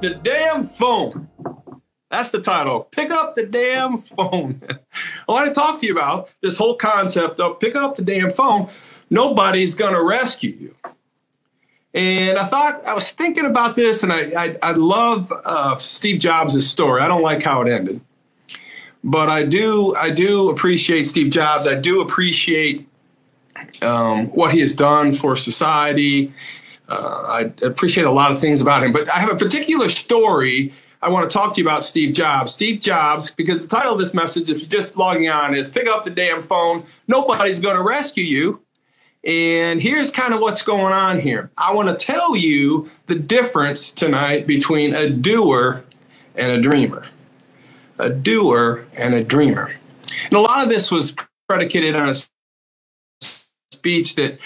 up the damn phone. That's the title. Pick up the damn phone. I want to talk to you about this whole concept of pick up the damn phone. Nobody's going to rescue you. And I was thinking about this, and I love Steve Jobs' story. I don't like how it ended. But I do appreciate Steve Jobs. I do appreciate what he has done for society. I appreciate a lot of things about him. But I have a particular story I want to talk to you about Steve Jobs. Steve Jobs, because the title of this message, if you're just logging on, is Pick Up the Damn Phone. Nobody's going to rescue you. And here's kind of what's going on here. I want to tell you the difference tonight between a doer and a dreamer. A doer and a dreamer. And a lot of this was predicated on a speech that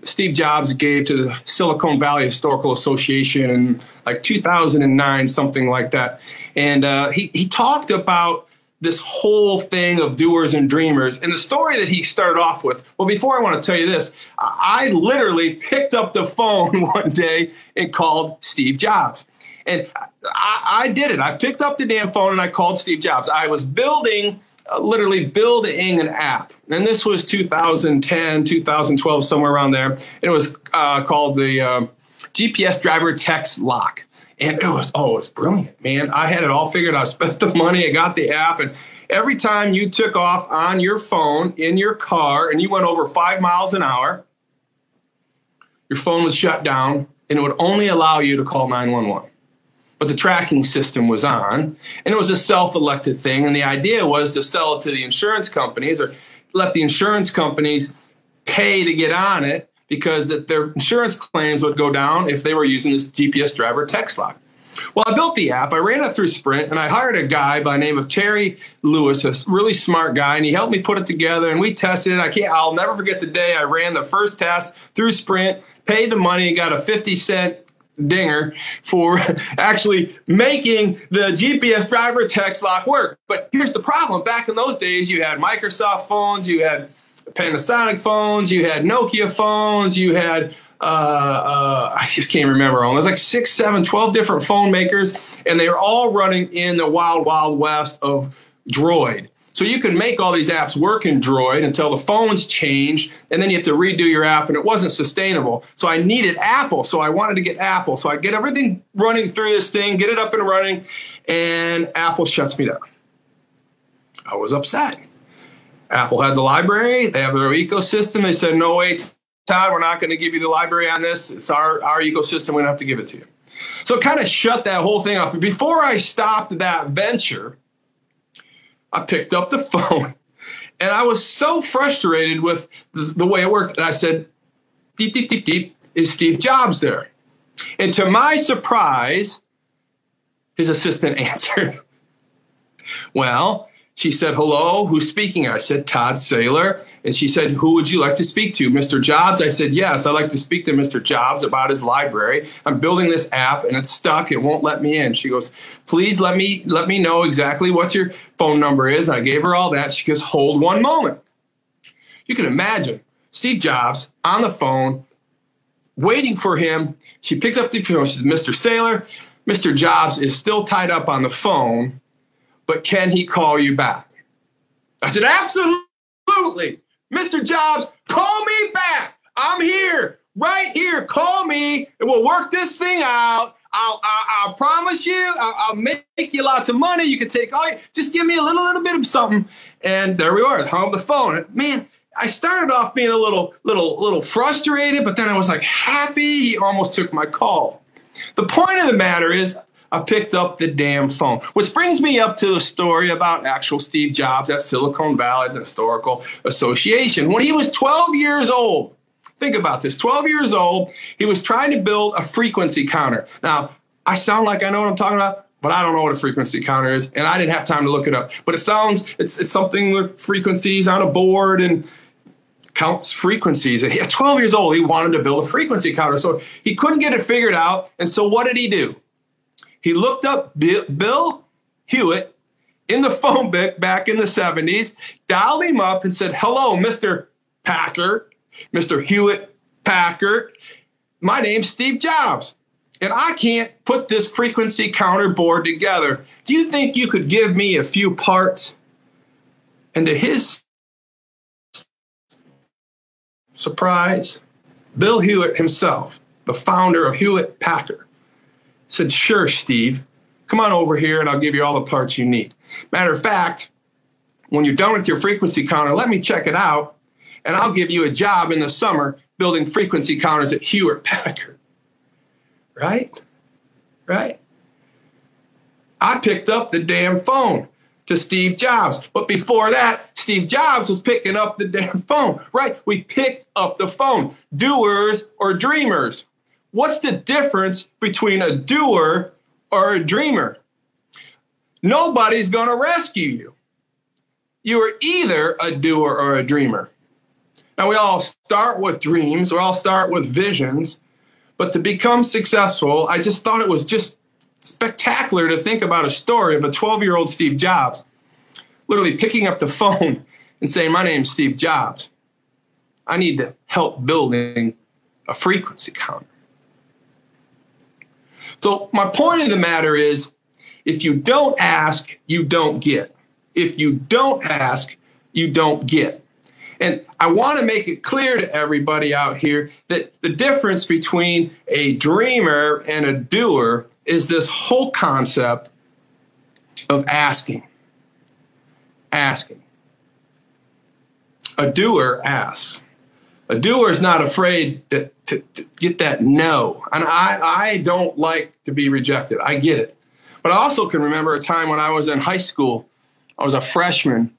Steve Jobs gave to the Silicon Valley Historical Association in like 2009, something like that. And he talked about this whole thing of doers and dreamers. And the story that he started off with, well, before I want to tell you this, I literally picked up the phone one day and called Steve Jobs. And I did it. I picked up the damn phone and I called Steve Jobs. I was literally building an app. And this was 2010, 2012, somewhere around there. And it was called the GPS driver text lock. And it was brilliant, man. I had it all figured out. I spent the money. I got the app. And every time you took off on your phone in your car and you went over 5 miles an hour, your phone would shut down and it would only allow you to call 911. But the tracking system was on, and it was a self-elected thing. And the idea was to sell it to the insurance companies or let the insurance companies pay to get on it because their insurance claims would go down if they were using this GPS driver text lock. Well, I built the app. I ran it through Sprint, and I hired a guy by the name of Terry Lewis, a really smart guy, and he helped me put it together, and we tested it. I'll never forget the day I ran the first test through Sprint, paid the money, and got a 50-cent dinger for actually making the GPS driver text lock work. But here's the problem. Back in those days, you had Microsoft phones, you had Panasonic phones, you had Nokia phones, you had, I just can't remember all. There's like 6, 7, 12 different phone makers, and they were all running in the wild, wild west of Droid. So you can make all these apps work in Droid until the phones change, and then you have to redo your app, and it wasn't sustainable. So I needed Apple, so I wanted to get Apple. So I get everything running through this thing, get it up and running, and Apple shuts me down. I was upset. Apple had the library. They have their ecosystem. They said, no way, Todd, we're not going to give you the library on this. It's our ecosystem. We don't have to give it to you. So it kind of shut that whole thing off. But before I stopped that venture, I picked up the phone, and I was so frustrated with the way it worked. And I said, deep, deep, deep, deep, is Steve Jobs there? And to my surprise, his assistant answered. Well, she said, hello, who's speaking? I said, Todd Saylor. And she said, who would you like to speak to? Mr. Jobs? I said, yes, I'd like to speak to Mr. Jobs about his library. I'm building this app and it's stuck. It won't let me in. She goes, please let me know exactly what your phone number is. I gave her all that. She goes, hold one moment. You can imagine Steve Jobs on the phone, waiting for him. She picks up the phone. She says, Mr. Saylor, Mr. Jobs is still tied up on the phone, but can he call you back? I said, absolutely. Mr. Jobs, call me back. I'm here, right here. Call me, and we'll work this thing out. I'll promise you, I'll make you lots of money. You can take just give me a little bit of something. And there we are, hung up the phone. Man, I started off being a little frustrated, but then I was like happy. He almost took my call. The point of the matter is, I picked up the damn phone, which brings me up to the story about actual Steve Jobs at Silicon Valley Historical Association. When he was 12 years old, think about this, 12 years old, he was trying to build a frequency counter. Now, I sound like I know what I'm talking about, but I don't know what a frequency counter is, and I didn't have time to look it up. But it's something with frequencies on a board and counts frequencies. And at 12 years old, he wanted to build a frequency counter. So he couldn't get it figured out, and so what did he do? He looked up Bill Hewitt in the phone book back in the 70s, dialed him up and said, hello, Mr. Packard, Mr. Hewitt Packard. My name's Steve Jobs. and I can't put this frequency counter board together. Do you think you could give me a few parts? And to his surprise, Bill Hewitt himself, the founder of Hewitt Packard, said, sure, Steve, come on over here and I'll give you all the parts you need. Matter of fact, when you're done with your frequency counter, let me check it out, and I'll give you a job in the summer building frequency counters at Hewitt Packard. Right? Right? I picked up the damn phone to Steve Jobs. But before that, Steve Jobs was picking up the damn phone. Right? We picked up the phone. Doers or dreamers? What's the difference between a doer or a dreamer? Nobody's going to rescue you. You are either a doer or a dreamer. Now, we all start with dreams. We all start with visions. But to become successful, I just thought it was just spectacular to think about a story of a 12-year-old Steve Jobs literally picking up the phone and saying, my name's Steve Jobs. I need to help building a frequency counter. So my point of the matter is, if you don't ask, you don't get. If you don't ask, you don't get. And I want to make it clear to everybody out here that the difference between a dreamer and a doer is this whole concept of asking. Asking. A doer asks. A doer is not afraid to get that no. And I don't like to be rejected. I get it. But I also can remember a time when I was in high school. I was a freshman,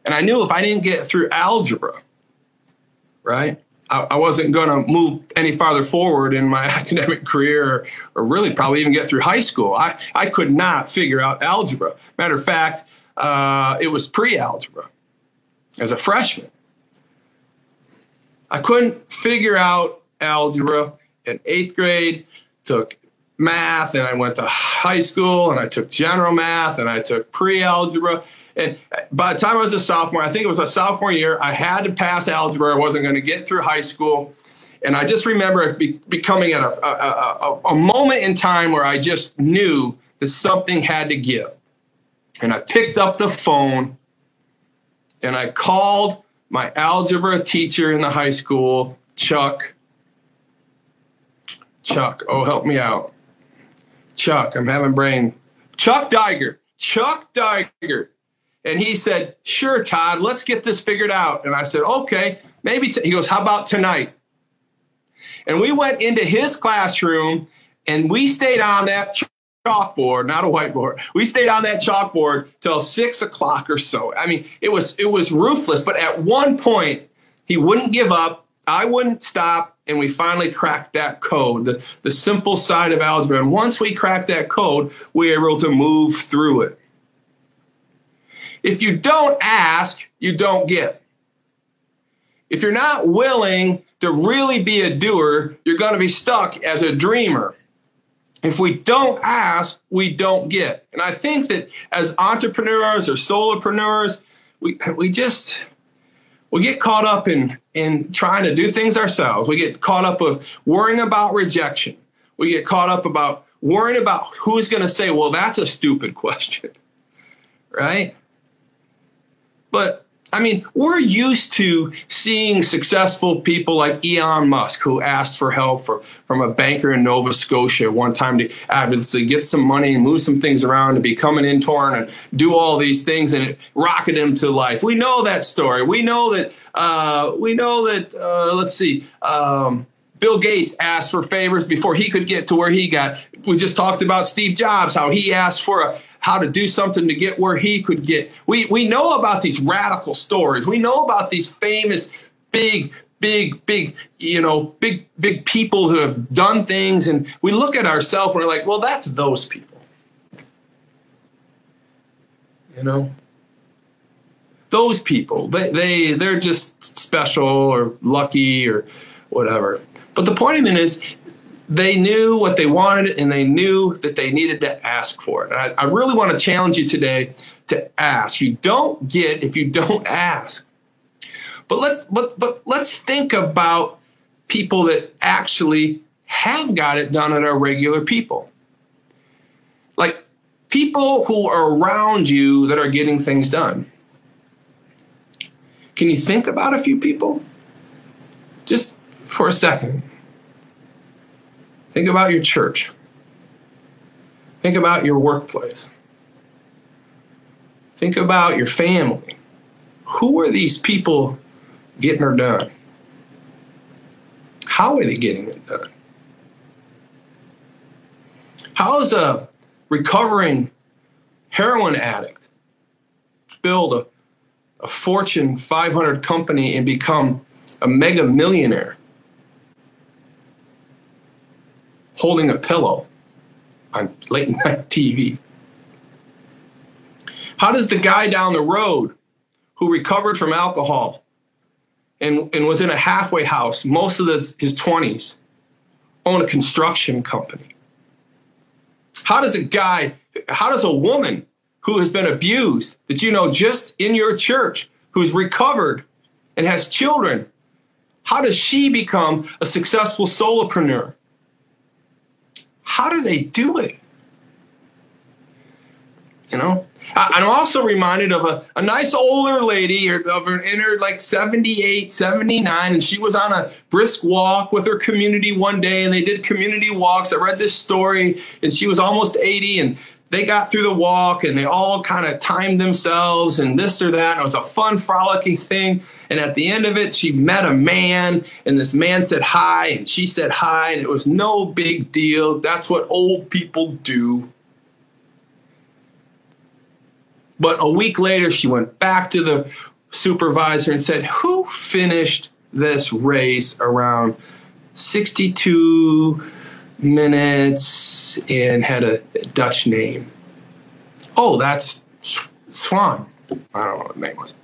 and I knew if I didn't get through algebra, right, I wasn't going to move any farther forward in my academic career, or really probably even get through high school. I could not figure out algebra. Matter of fact, it was pre-algebra as a freshman. I couldn't figure out algebra in 8th grade, took math, and I went to high school, and I took general math, and I took pre-algebra. And by the time I was a sophomore, I think it was a sophomore year, I had to pass algebra. I wasn't going to get through high school. And I just remember it becoming at a moment in time where I just knew that something had to give. And I picked up the phone, and I called my algebra teacher in the high school, Chuck. Chuck, oh, help me out. Chuck, I'm having brain. Chuck Digert. And he said, sure, Todd, let's get this figured out. And I said, okay, maybe. He goes, how about tonight? And we went into his classroom, and we stayed on that chalkboard, not a whiteboard. We stayed on that chalkboard till 6 o'clock or so. I mean, it was ruthless. But at one point, he wouldn't give up. I wouldn't stop. And we finally cracked that code, the simple side of algebra. And once we cracked that code, we were able to move through it. If you don't ask, you don't get. If you're not willing to really be a doer, you're going to be stuck as a dreamer. If we don't ask, we don't get. And I think that as entrepreneurs or solopreneurs, we get caught up in trying to do things ourselves. We get caught up of worrying about rejection. We get caught up about worrying about who's going to say, well, that's a stupid question, right? But, I mean, we're used to seeing successful people like Elon Musk, who asked for help from a banker in Nova Scotia one time to obviously get some money and move some things around and become an intern and do all these things, and it rocketed him to life. We know that story. We know that, Bill Gates asked for favors before he could get to where he got. We just talked about Steve Jobs, how he asked for how to do something to get where he could get. We know about these radical stories. We know about these famous, big people who have done things. And we look at ourselves and we're like, well, that's those people. You know? Those people, they're just special or lucky or whatever. But the point of it is, they knew what they wanted, and they knew that they needed to ask for it. And I really want to challenge you today to ask. You don't get if you don't ask. But let's think about people that actually have got it done and are regular people. Like people who are around you that are getting things done. Can you think about a few people? Just for a second. Think about your church. Think about your workplace. Think about your family. Who are these people getting it done? How are they getting it done? How is a recovering heroin addict build a Fortune 500 company and become a mega millionaire holding a pillow on late night TV? How does the guy down the road who recovered from alcohol and was in a halfway house most of his 20s own a construction company? How does a woman who has been abused that you know just in your church, who's recovered and has children, how does she become a successful solopreneur? How do they do it? You know? I'm also reminded of a nice older lady in her like 78, 79, and she was on a brisk walk with her community one day, and they did community walks. I read this story, and she was almost 80, and they got through the walk, and they all kind of timed themselves and this or that. And it was a fun, frolicking thing. And at the end of it, she met a man, and this man said hi, and she said hi, and it was no big deal. That's what old people do. But a week later, she went back to the supervisor and said, who finished this race around 62 minutes and had a Dutch name? Oh, that's Swan. I don't know what the name was.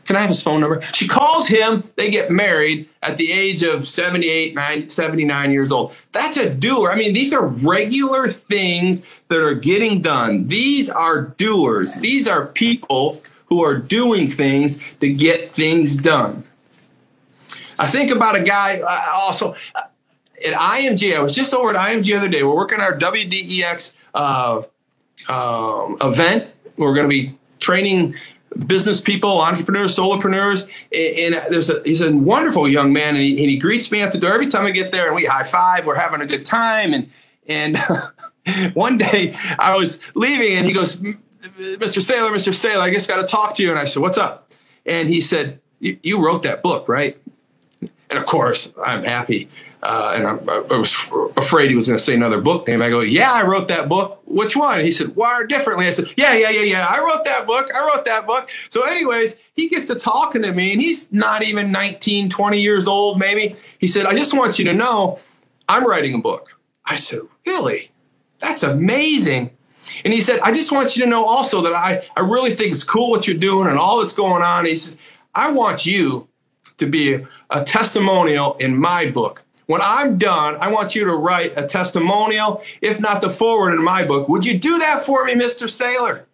Can I have his phone number? She calls him. They get married at the age of 78, 79 years old. That's a doer. I mean, these are regular things that are getting done. These are doers. These are people who are doing things to get things done. I think about a guy also at IMG. I was just over at IMG the other day. We're working our WDEX event. We're going to be training business people, entrepreneurs, solopreneurs, and he's a wonderful young man, and he greets me at the door every time I get there, and we high five. We're having a good time, and one day I was leaving, and he goes, Mr. Saylor, I just got to talk to you. And I said, what's up? And he said, you wrote that book, right? And of course, I'm happy. And I was afraid he was going to say another book name. I go, yeah, I wrote that book. Which one? He said, Wire Differently. I said, yeah. I wrote that book. So anyways, he gets to talking to me, and he's not even 19, 20 years old, maybe. He said, I just want you to know I'm writing a book. I said, really? That's amazing. And he said, I just want you to know also that I really think it's cool what you're doing and all that's going on. He says, I want you to be a testimonial in my book. When I'm done, I want you to write a testimonial, if not the foreword in my book. Would you do that for me, Mr. Saylor?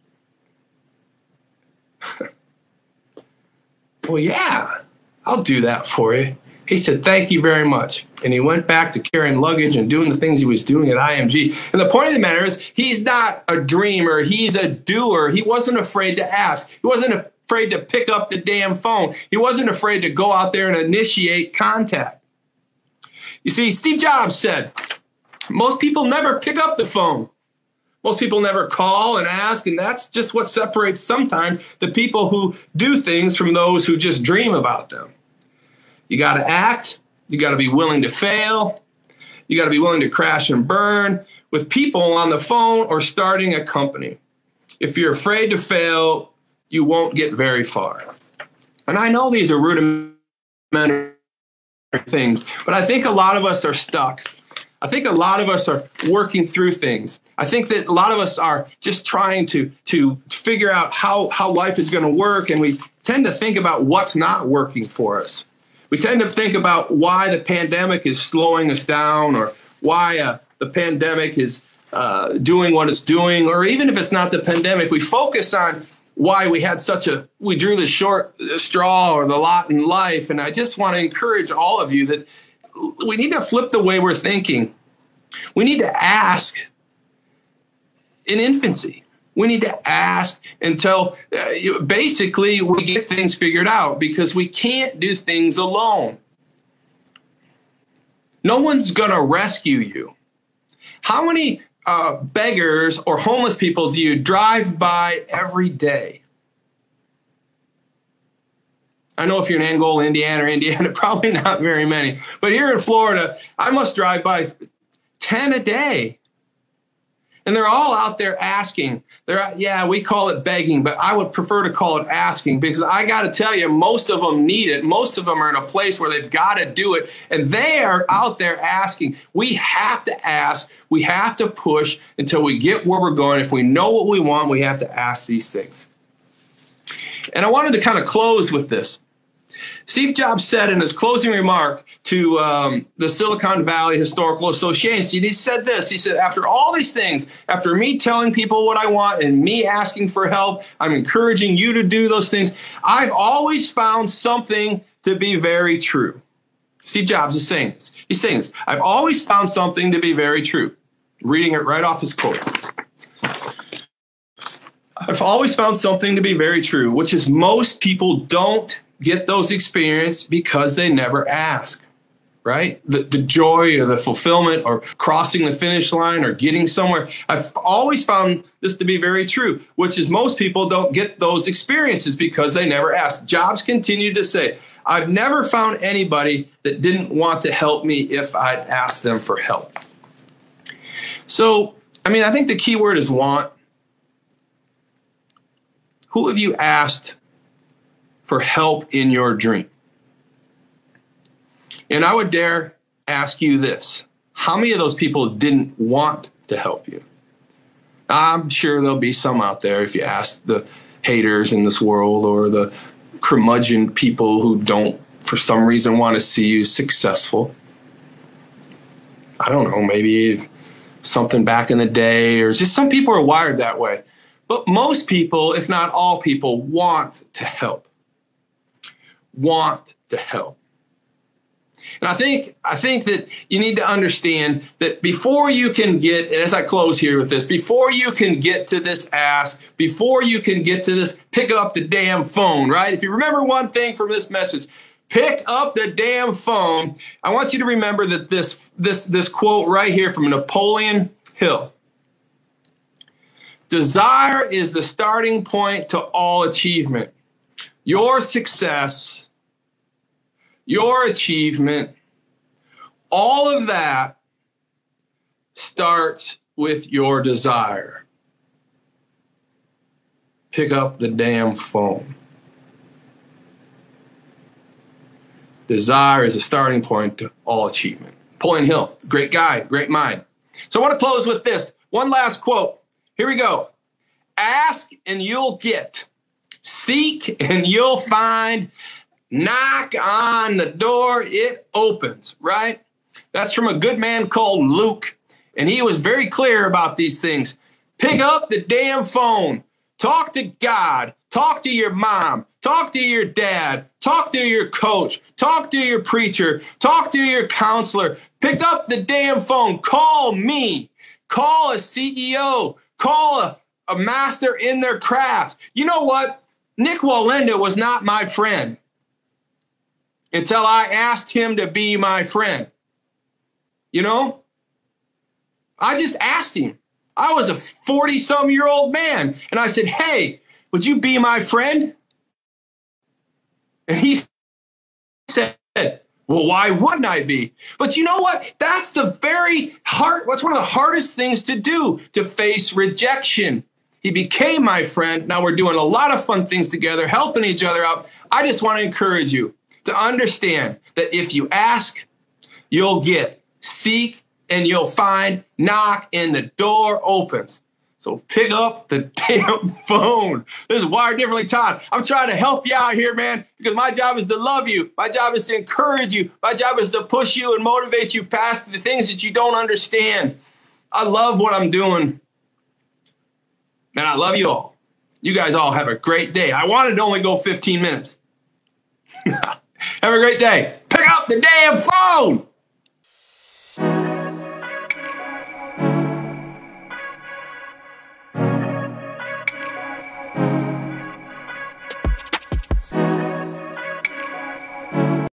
Well, yeah, I'll do that for you. He said, thank you very much. And he went back to carrying luggage and doing the things he was doing at IMG. And the point of the matter is, he's not a dreamer. He's a doer. He wasn't afraid to ask. He wasn't afraid to pick up the damn phone. He wasn't afraid to go out there and initiate contact. You see, Steve Jobs said, most people never pick up the phone. Most people never call and ask, and that's just what separates sometimes the people who do things from those who just dream about them. You got to act. You got to be willing to fail. You got to be willing to crash and burn with people on the phone or starting a company. If you're afraid to fail, you won't get very far. And I know these are rudimentary things, but I think a lot of us are stuck. I think a lot of us are working through things. I think that a lot of us are just trying to figure out how life is going to work, and we tend to think about what's not working for us. We tend to think about why the pandemic is slowing us down, or why the pandemic is doing what it's doing, or even if it's not the pandemic, we focus on why we drew the short straw or the lot in life. And I just want to encourage all of you that flip the way we're thinking. We need to ask in infancy. We need to ask until basically we get things figured out, because we can't do things alone. No one's going to rescue you. How many beggars or homeless people do you drive by every day? I know if you're in Angola, Indiana, probably not very many. But here in Florida, I must drive by 10 a day. And they're all out there asking. We call it begging, but I would prefer to call it asking, because I got to tell you, most of them need it. Most of them are in a place where they've got to do it, and they are out there asking. We have to ask. We have to push until we get where we're going. If we know what we want, we have to ask these things. And I wanted to kind of close with this. Steve Jobs said in his closing remark to the Silicon Valley Historical Association, he said this. He said, after all these things, after me telling people what I want and me asking for help, I'm encouraging you to do those things. I've always found something to be very true. Steve Jobs is saying this. He's saying this. I've always found something to be very true. Reading it right off his quote. I've always found something to be very true, which is most people don't get those experiences because they never ask, right? The joy or the fulfillment or crossing the finish line or getting somewhere. I've always found this to be very true, which is most people don't get those experiences because they never ask. Jobs continued to say, I've never found anybody that didn't want to help me if I'd asked them for help. So, I think the key word is want. Who have you asked for help in your dream? And I would dare ask you this. How many of those people didn't want to help you? I'm sure there'll be some out there if you ask the haters in this world or the curmudgeon people who don't, for some reason, want to see you successful. I don't know, maybe something back in the day, or just some people are wired that way. But most people, if not all people, want to help. Want to help. And I think that you need to understand that before you can get, and as I close here with this, before you can get to this ask, before you can get to this, pick up the damn phone, right? If you remember one thing from this message, pick up the damn phone. I want you to remember that this quote right here from Napoleon Hill. Desire is the starting point to all achievement. Your success, your achievement, all of that starts with your desire. Pick up the damn phone. Desire is a starting point to all achievement. Napoleon Hill, great guy, great mind. So I want to close with this. One last quote. Here we go. Ask and you'll get. Seek and you'll find. Knock on the door, it opens, right? That's from a good man called Luke. And he was very clear about these things. Pick up the damn phone. Talk to God. Talk to your mom. Talk to your dad. Talk to your coach. Talk to your preacher. Talk to your counselor. Pick up the damn phone. Call me. Call a CEO. Call a master in their craft. You know what? Nick Wallenda was not my friend until I asked him to be my friend. You know? I just asked him. I was a 40-some-year-old man. And I said, hey, would you be my friend? And he said, well, why wouldn't I be? But you know what? That's the very hard, what's one of the hardest things to do, to face rejection. He became my friend. Now we're doing a lot of fun things together, helping each other out. I just want to encourage you to understand that if you ask, you'll get. Seek and you'll find. Knock and the door opens. So pick up the damn phone. This is Wired Differently Todd. I'm trying to help you out here, man, because my job is to love you. My job is to encourage you. My job is to push you and motivate you past the things that you don't understand. I love what I'm doing. And I love you all. You guys all have a great day. I wanted to only go 15 minutes. Have a great day. Pick up the damn phone.